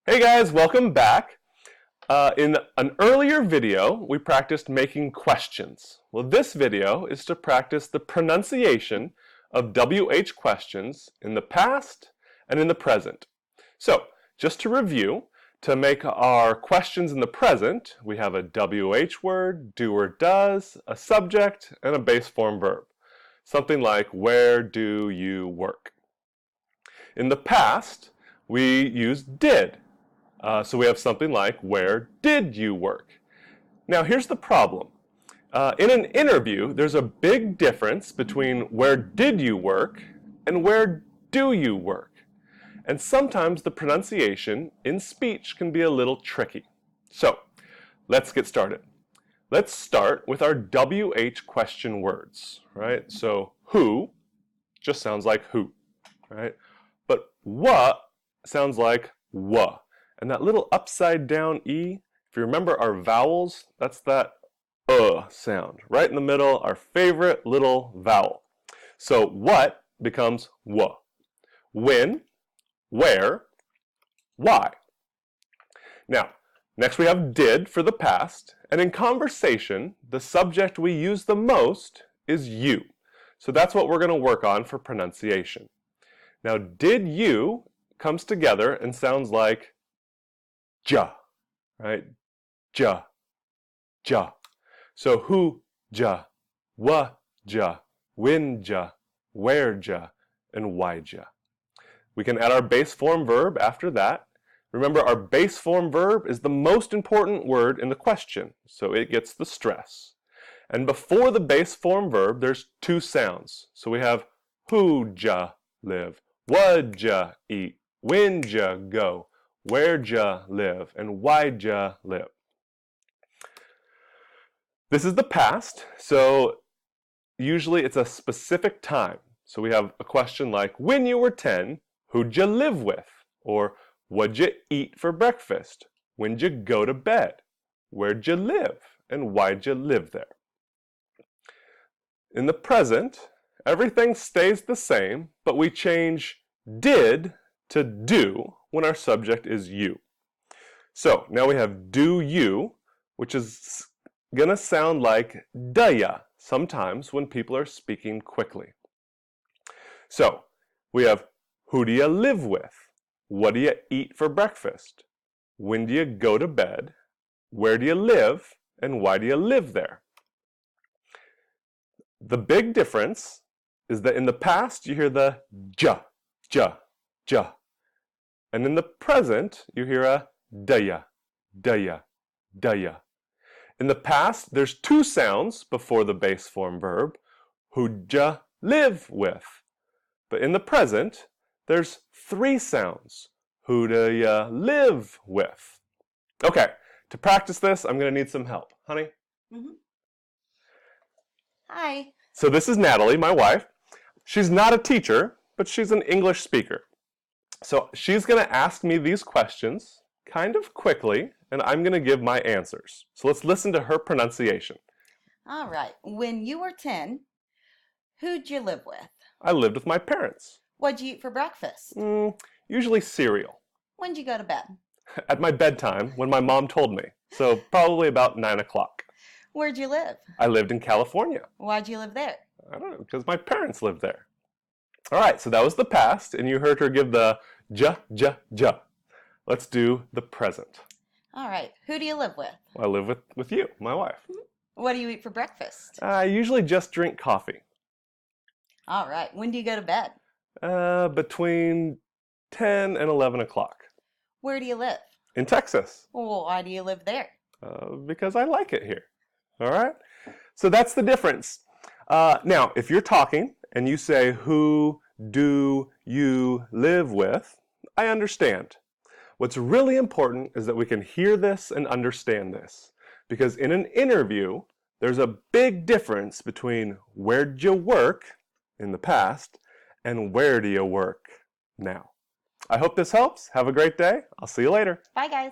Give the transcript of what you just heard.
Hey guys, welcome back. In an earlier video, we practiced making questions. Well, this video is to practice the pronunciation of WH questions in the past and in the present. So, just to review, to make our questions in the present, we have a WH word, do or does, a subject, and a base form verb. Something like, where do you work? In the past, we use did. So we have something like, where did you work? Now here's the problem. In an interview, there's a big difference between where did you work and where do you work. And sometimes the pronunciation in speech can be a little tricky. So let's get started. Let's start with our WH question words, right? So who just sounds like who, right? But what sounds like wha. And that little upside down E, if you remember our vowels, that's that sound. Right in the middle, our favorite little vowel. So what becomes wha. When, where, why. Now, next we have did for the past. And in conversation, the subject we use the most is you. So that's what we're going to work on for pronunciation. Now, did you comes together and sounds like ja, right? Ja, ja. So who ja, wa ja, when ja, where ja, and why ja. We can add our base form verb after that. Remember, our base form verb is the most important word in the question, so it gets the stress. And before the base form verb, there's two sounds. So we have who ja live, what ja eat, when ja go, where ja live, and why ja live. This is the past, so usually it's a specific time. So we have a question like, when you were 10, who'd you live with? Or what'd you eat for breakfast? When'd you go to bed? Where'd you live? And why'd you live there? In the present, everything stays the same, but we change did to do when our subject is you. So now we have do you, which is going to sound like daya sometimes when people are speaking quickly. So we have who do you live with? What do you eat for breakfast? When do you go to bed? Where do you live? And why do you live there? The big difference is that in the past you hear the ja, ja, ja. And in the present, you hear a daya, daya, daya. In the past, there's two sounds before the base form verb, who'd ya live with. But in the present, there's three sounds, who do ya live with. Okay, to practice this, I'm going to need some help. Honey? Mm-hmm. Hi. So this is Natalie, my wife. She's not a teacher, but she's an English speaker. So she's going to ask me these questions kind of quickly, and I'm going to give my answers. So let's listen to her pronunciation. All right. When you were 10, who'd you live with? I lived with my parents. What'd you eat for breakfast? Usually cereal. When'd you go to bed? At my bedtime, when my mom told me. So probably about 9 o'clock. Where'd you live? I lived in California. Why'd you live there? I don't know, because my parents lived there. All right, so that was the past, and you heard her give the ja, ja, ja. Let's do the present. All right. Who do you live with? I live with you, my wife. What do you eat for breakfast? I usually just drink coffee. All right. When do you go to bed? Between 10 and 11 o'clock. Where do you live? In Texas. Well, why do you live there? Because I like it here. All right? So that's the difference. Now, if you're talking and you say, who do you live with? I understand. What's really important is that we can hear this and understand this. Because in an interview, there's a big difference between where'd you work in the past and where do you work now. I hope this helps. Have a great day. I'll see you later. Bye, guys.